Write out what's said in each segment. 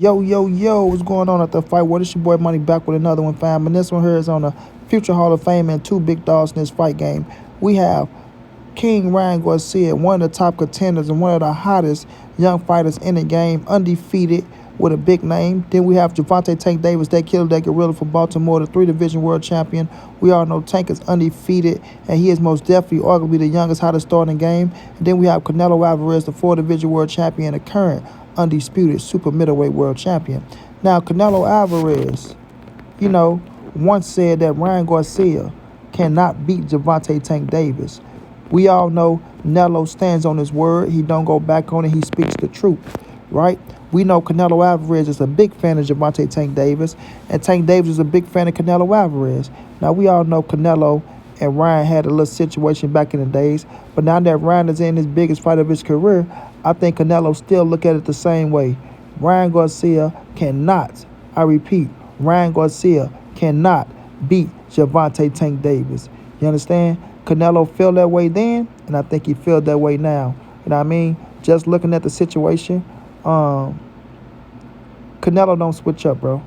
Yo, yo, yo, what's going on at the fight? What is your boy Money back with another one, fam? And this one here is on the future Hall of Fame and two big dogs in this fight game. We have King Ryan Garcia, one of the top contenders and one of the hottest young fighters in the game, undefeated with a big name. Then we have Gervonta Tank Davis, that killer, that gorilla from Baltimore, the three-division world champion. We all know Tank is undefeated, and he is most definitely arguably the youngest, hottest star in the game. And then we have Canelo Alvarez, the four-division world champion, the current undisputed super middleweight world champion. Now, Canelo Alvarez, once said that Ryan Garcia cannot beat Gervonta Tank Davis. We all know Canelo stands on his word. He don't go back on it. He speaks the truth, right? We know Canelo Alvarez is a big fan of Gervonta Tank Davis, and Tank Davis is a big fan of Canelo Alvarez. Now, we all know Canelo and Ryan had a little situation back in the days, but now that Ryan is in his biggest fight of his career, I think Canelo still look at it the same way. Ryan Garcia cannot, I repeat, Ryan Garcia cannot beat Gervonta Tank Davis. You understand? Canelo felt that way then, and I think he feels that way now. You know what I mean? Just looking at the situation, Canelo don't switch up, bro.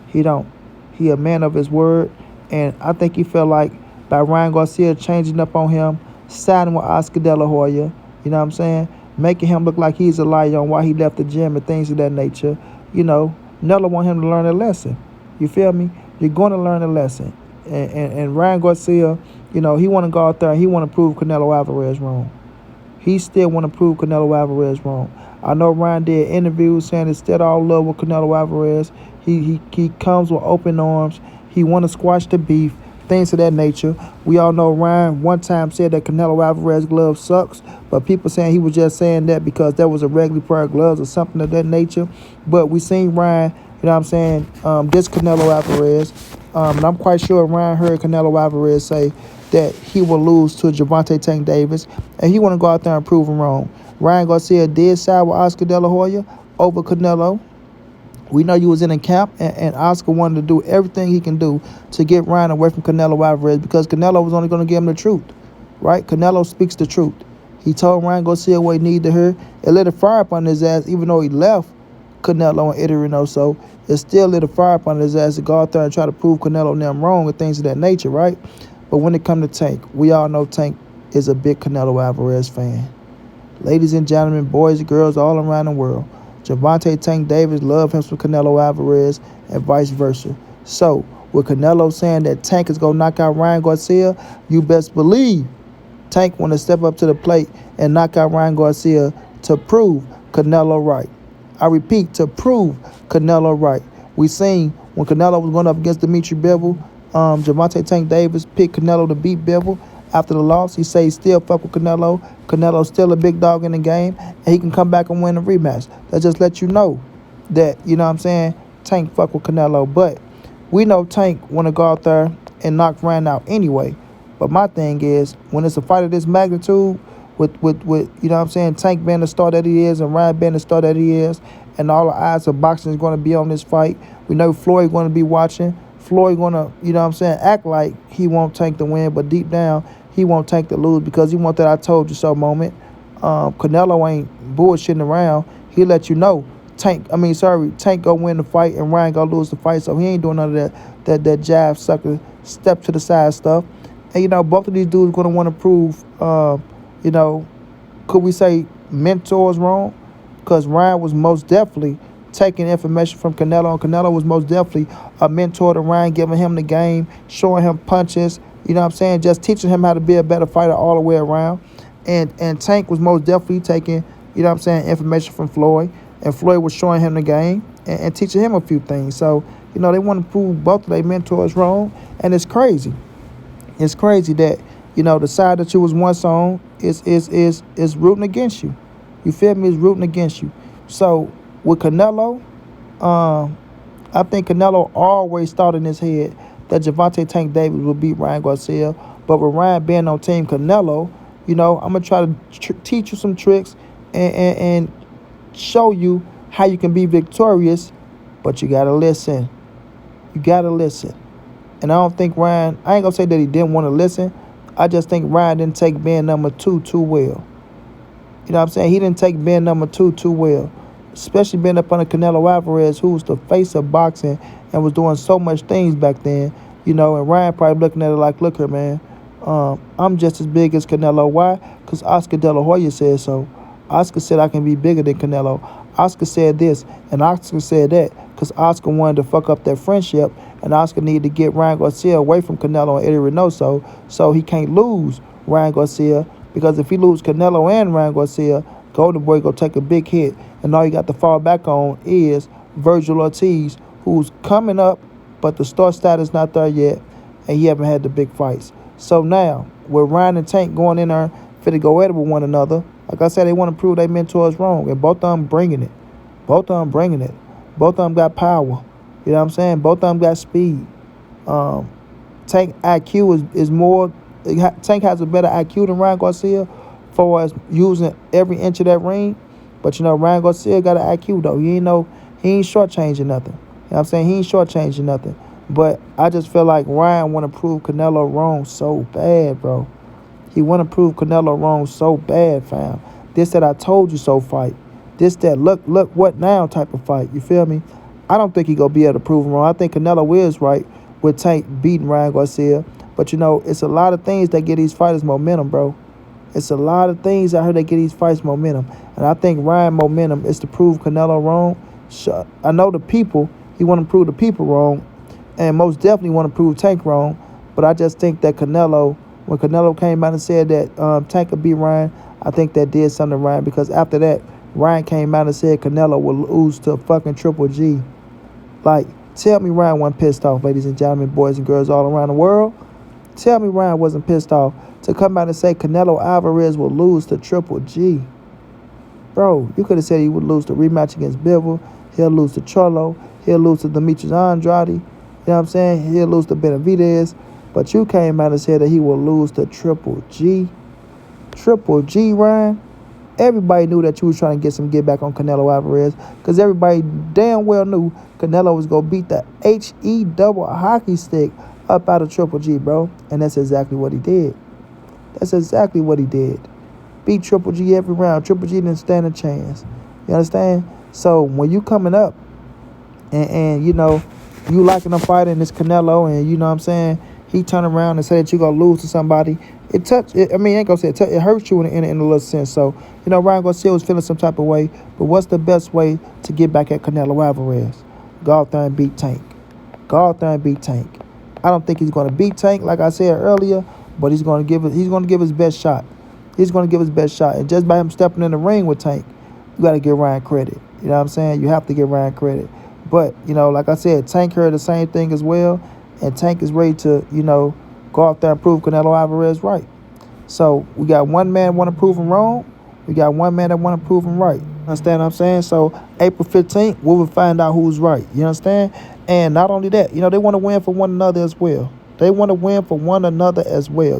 He don't. He a man of his word, and I think he felt like by Ryan Garcia changing up on him, siding with Oscar De La Hoya, you know what I'm saying? Making him look like he's a liar on why he left the gym and things of that nature. Canelo want him to learn a lesson. You feel me? You're going to learn a lesson. And Ryan Garcia, he want to go out there and he want to prove Canelo Alvarez wrong. He still want to prove Canelo Alvarez wrong. I know Ryan did interviews saying it's still all love with Canelo Alvarez. He comes with open arms. He want to squash the beef, things of that nature. We all know Ryan one time said that Canelo Alvarez glove sucks, but people saying he was just saying that because that was a regular pair of gloves or something of that nature. But we seen Ryan, this Canelo Alvarez, and I'm quite sure Ryan heard Canelo Alvarez say that he will lose to Gervonta Tank Davis, and he want to go out there and prove him wrong. Ryan Garcia did side with Oscar De La Hoya over Canelo. We know you was in a camp, and Oscar wanted to do everything he can do to get Ryan away from Canelo Alvarez because Canelo was only going to give him the truth, right? Canelo speaks the truth. He told Ryan Garcia what he needed to hear. It lit a fire up on his ass, even though he left Canelo and Eddie Reynoso. It still lit a fire up on his ass to go out there and try to prove Canelo and them wrong and things of that nature, right? But when it comes to Tank, we all know Tank is a big Canelo Alvarez fan. Ladies and gentlemen, boys and girls all around the world, Gervonta Tank Davis love him for Canelo Alvarez and vice versa. So, with Canelo saying that Tank is going to knock out Ryan Garcia, you best believe Tank want to step up to the plate and knock out Ryan Garcia to prove Canelo right. I repeat, to prove Canelo right. We seen when Canelo was going up against Dimitri Bivol, Gervonta Tank Davis picked Canelo to beat Bivol. After the loss, he say he still fuck with Canelo. Canelo's still a big dog in the game, and he can come back and win a rematch. That just let you know that, Tank fuck with Canelo. But we know Tank want to go out there and knock Ryan out anyway. But my thing is, when it's a fight of this magnitude, with Tank being the star that he is and Ryan being the star that he is, and all the eyes of boxing is going to be on this fight. We know Floyd going to be watching. Floyd going to, act like he won't Tank to win, but deep down, he won't Tank to lose because he want that I told you so moment. Canelo ain't bullshitting around. He let you know Tank go win the fight and Ryan go lose the fight. So he ain't doing none of that jab sucker, step to the side stuff. And both of these dudes gonna want to prove, could we say mentors wrong? Because Ryan was most definitely taking information from Canelo, and Canelo was most definitely a mentor to Ryan, giving him the game, showing him punches, just teaching him how to be a better fighter all the way around. And Tank was most definitely taking, information from Floyd, and Floyd was showing him the game and teaching him a few things. So, they want to prove both of their mentors wrong, and it's crazy. It's crazy that, the side that you was once on is rooting against you. You feel me? Is rooting against you. So, with Canelo, I think Canelo always thought in his head that Gervonta Tank Davis would beat Ryan Garcia. But with Ryan being on Team Canelo, I'm going to try to teach you some tricks and show you how you can be victorious. But you got to listen. You got to listen. And I don't think Ryan, I ain't going to say that he didn't want to listen. I just think Ryan didn't take being number two too well. He didn't take being number two too well. especially being up under Canelo Alvarez, who was the face of boxing and was doing so much things back then. And Ryan probably looking at it like, look here, man, I'm just as big as Canelo. Why? Because Oscar De La Hoya said so. Oscar said I can be bigger than Canelo. Oscar said this, and Oscar said that, because Oscar wanted to fuck up that friendship, and Oscar needed to get Ryan Garcia away from Canelo and Eddie Reynoso, so he can't lose Ryan Garcia, because if he lose Canelo and Ryan Garcia, Golden Boy gonna take a big hit, and all you got to fall back on is Virgil Ortiz, who's coming up, but the star status not there yet, and he haven't had the big fights. So now, with Ryan and Tank going in there, fit to go at it with one another, like I said, they want to prove their mentors wrong, and both of them bringing it. Both of them bringing it. Both of them got power. You know what I'm saying? Both of them got speed. Tank IQ is more. Tank has a better IQ than Ryan Garcia, for as using every inch of that ring. But Ryan Garcia got an IQ though. He ain't shortchanging nothing. You know what I'm saying? He ain't shortchanging nothing. But I just feel like Ryan want to prove Canelo wrong so bad, bro. He want to prove Canelo wrong so bad, fam. This that I told you so fight. This that look what now type of fight. You feel me? I don't think he gonna be able to prove him wrong. I think Canelo is right with Tank beating Ryan Garcia. But it's a lot of things that get these fighters momentum, bro. It's a lot of things I heard that get these fights momentum. And I think Ryan momentum is to prove Canelo wrong. I know the people, he want to prove the people wrong. And most definitely want to prove Tank wrong. But I just think that Canelo, when Canelo came out and said that Tank could beat Ryan, I think that did something to Ryan. Because after that, Ryan came out and said Canelo will lose to fucking Triple G. Like, tell me Ryan wasn't pissed off, ladies and gentlemen, boys and girls all around the world. Tell me Ryan wasn't pissed off to come out and say Canelo Alvarez will lose to Triple G. Bro, you could have said he would lose the rematch against Bivol. He'll lose to Charlo. He'll lose to Demetrius Andrade. You know what I'm saying? He'll lose to Benavidez. But you came out and said that he will lose to Triple G. Triple G, Ryan. Everybody knew that you was trying to get some get back on Canelo Alvarez, because everybody damn well knew Canelo was going to beat the H-E double hockey stick up out of Triple G, bro. And that's exactly what he did. That's exactly what he did. Beat Triple G every round. Triple G didn't stand a chance. You understand? So when you coming up and you liking a fighter and it's Canelo, and you know what I'm saying, he turn around and say that you're going to lose to somebody, it ain't gonna say it hurts you in a little sense. So, Ryan Garcia was feeling some type of way, but what's the best way to get back at Canelo Alvarez? Go out there and beat Tank. Go out there and beat Tank. I don't think he's gonna beat Tank, like I said earlier, but he's gonna give his best shot. He's gonna give his best shot. And just by him stepping in the ring with Tank, you gotta give Ryan credit. You know what I'm saying? You have to give Ryan credit. But, like I said, Tank heard the same thing as well, and Tank is ready to, go out there and prove Canelo Alvarez right. So we got one man want to prove him wrong. We got one man that want to prove him right. Understand what I'm saying? So April 15th, we will find out who's right. You understand? And not only that, they want to win for one another as well. They want to win for one another as well,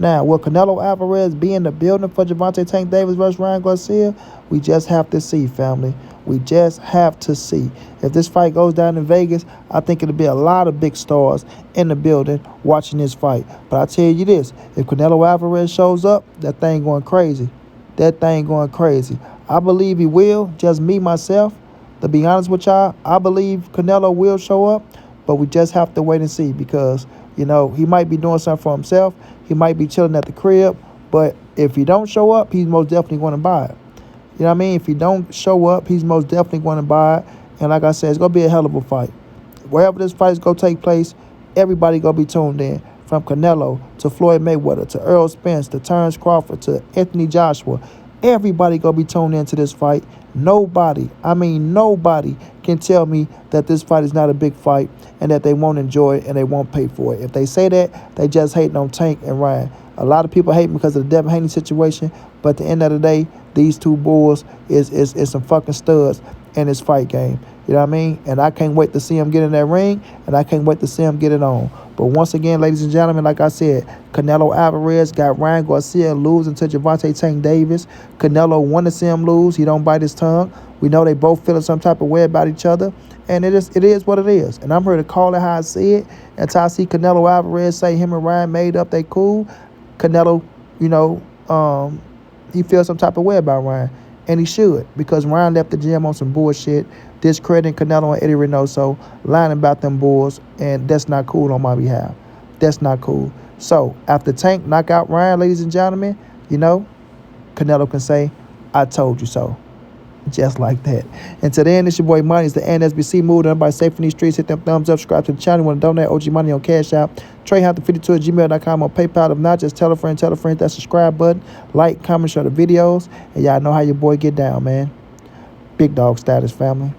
Now, will Canelo Alvarez be in the building for Gervonta Tank Davis versus Ryan Garcia? We just have to see, family. We just have to see. If this fight goes down in Vegas, I think it'll be a lot of big stars in the building watching this fight. But I tell you this, if Canelo Alvarez shows up, that thing going crazy. That thing going crazy. I believe he will, just me, myself. To be honest with y'all, I believe Canelo will show up, but we just have to wait and see because, he might be doing something for himself. He might be chilling at the crib, but if he don't show up, he's most definitely going to buy it. You know what I mean? If he don't show up, he's most definitely going to buy it. And like I said, it's going to be a hell of a fight. Wherever this fight is going to take place, everybody going to be tuned in. From Canelo to Floyd Mayweather to Earl Spence to Terrence Crawford to Anthony Joshua. Everybody going to be tuned into this fight. Nobody can tell me that this fight is not a big fight and that they won't enjoy it and they won't pay for it. If they say that, they just hating on Tank and Ryan. A lot of people hate me because of the Devin Haney situation, but at the end of the day, these two bulls is some fucking studs in this fight game. You know what I mean? And I can't wait to see him get in that ring, and I can't wait to see him get it on. But once again, ladies and gentlemen, like I said, Canelo Alvarez got Ryan Garcia losing to Gervonta Tank Davis. Canelo want to see him lose. He don't bite his tongue. We know they both feeling some type of way about each other. And it is what it is. And I'm here to call it how I see it. Until I see Canelo Alvarez say him and Ryan made up, they cool. Canelo, he feels some type of way about Ryan. And he should, because Ryan left the gym on some bullshit, discrediting Canelo and Eddie Reynoso, lying about them bulls, and that's not cool on my behalf. That's not cool. So, after Tank knock out Ryan, ladies and gentlemen, Canelo can say, I told you so. Just like that. And to the end, it's your boy Money. It's the NSBC move. Everybody safe in these streets. Hit them thumbs up. Subscribe to the channel. You want to donate OG Money on Cash App. TreyHunters52 at gmail.com on PayPal. If not, just tell a friend, that subscribe button. Like, comment, share the videos. And y'all know how your boy get down, man. Big dog status, family.